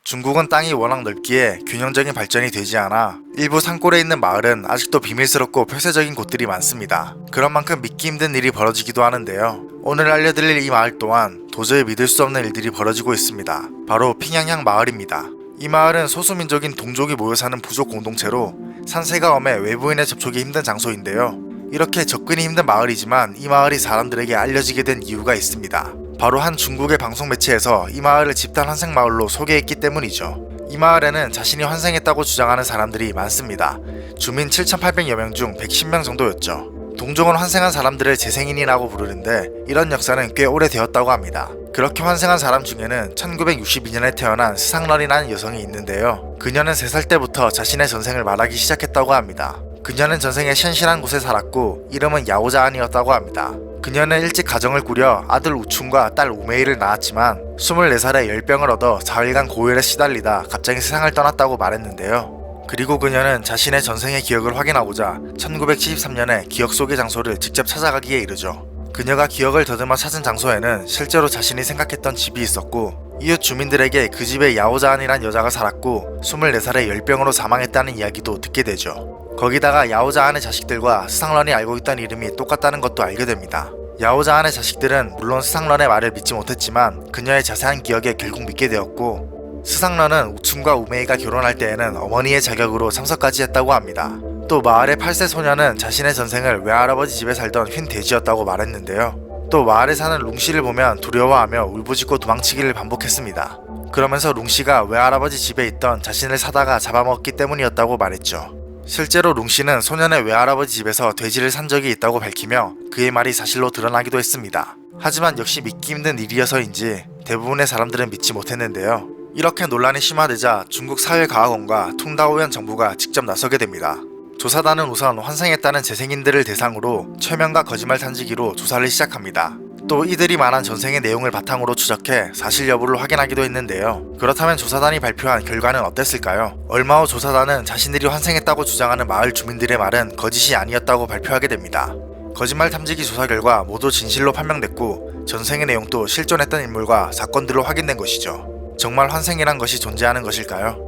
중국은 땅이 워낙 넓기에 균형적인 발전이 되지 않아 일부 산골에 있는 마을은 아직도 비밀스럽고 폐쇄적인 곳들이 많습니다. 그런 만큼 믿기 힘든 일이 벌어지기도 하는데요. 오늘 알려드릴 이 마을 또한 도저히 믿을 수 없는 일들이 벌어지고 있습니다. 바로 핑양향 마을입니다. 이 마을은 소수민족인 동족이 모여 사는 부족 공동체로 산세가 엄해 외부인의 접촉이 힘든 장소인데요. 이렇게 접근이 힘든 마을이지만 이 마을이 사람들에게 알려지게 된 이유가 있습니다. 바로 한 중국의 방송 매체에서 이 마을을 집단 환생 마을로 소개했기 때문이죠. 이 마을에는 자신이 환생했다고 주장하는 사람들이 많습니다. 주민 7,800여 명 중 110명 정도였죠. 동족은 환생한 사람들을 재생인이라고 부르는데 이런 역사는 꽤 오래되었다고 합니다. 그렇게 환생한 사람 중에는 1962년에 태어난 스상런이라는 여성이 있는데요. 그녀는 3살 때부터 자신의 전생을 말하기 시작했다고 합니다. 그녀는 전생에 션실한 곳에 살았고 이름은 야오자안이었다고 합니다. 그녀는 일찍 가정을 꾸려 아들 우춘과 딸 우메이를 낳았지만 24살에 열병을 얻어 4일간 고열에 시달리다 갑자기 세상을 떠났다고 말했는데요. 그리고 그녀는 자신의 전생의 기억을 확인하고자 1973년에 기억 속의 장소를 직접 찾아가기에 이르죠. 그녀가 기억을 더듬어 찾은 장소에는 실제로 자신이 생각했던 집이 있었고 이웃 주민들에게 그 집에 야오자안이란 여자가 살았고 24살에 열병으로 사망했다는 이야기도 듣게 되죠. 거기다가 야오자안의 자식들과 스상런이 알고 있던 이름이 똑같다는 것도 알게 됩니다. 야오자안의 자식들은 물론 스상런의 말을 믿지 못했지만 그녀의 자세한 기억에 결국 믿게 되었고 스상런은 우춘과 우메이가 결혼할 때에는 어머니의 자격으로 참석까지 했다고 합니다. 또 마을의 8세 소녀는 자신의 전생을 외할아버지 집에 살던 휜 돼지였다고 말했는데요. 또 마을에 사는 룽씨를 보면 두려워하며 울부짖고 도망치기를 반복했습니다. 그러면서 룽씨가 외할아버지 집에 있던 자신을 사다가 잡아먹기 때문이었다고 말했죠. 실제로 룽씨는 소년의 외할아버지 집에서 돼지를 산 적이 있다고 밝히며 그의 말이 사실로 드러나기도 했습니다. 하지만 역시 믿기 힘든 일이어서인지 대부분의 사람들은 믿지 못했는데요. 이렇게 논란이 심화되자 중국 사회과학원과 퉁다오현 정부가 직접 나서게 됩니다. 조사단은 우선 환생했다는 재생인들을 대상으로 최면과 거짓말 탐지기로 조사를 시작합니다. 또 이들이 말한 전생의 내용을 바탕으로 추적해 사실 여부를 확인하기도 했는데요. 그렇다면 조사단이 발표한 결과는 어땠을까요? 얼마 후 조사단은 자신들이 환생했다고 주장하는 마을 주민들의 말은 거짓이 아니었다고 발표하게 됩니다. 거짓말 탐지기 조사 결과 모두 진실로 판명됐고 전생의 내용도 실존했던 인물과 사건들로 확인된 것이죠. 정말 환생이란 것이 존재하는 것일까요?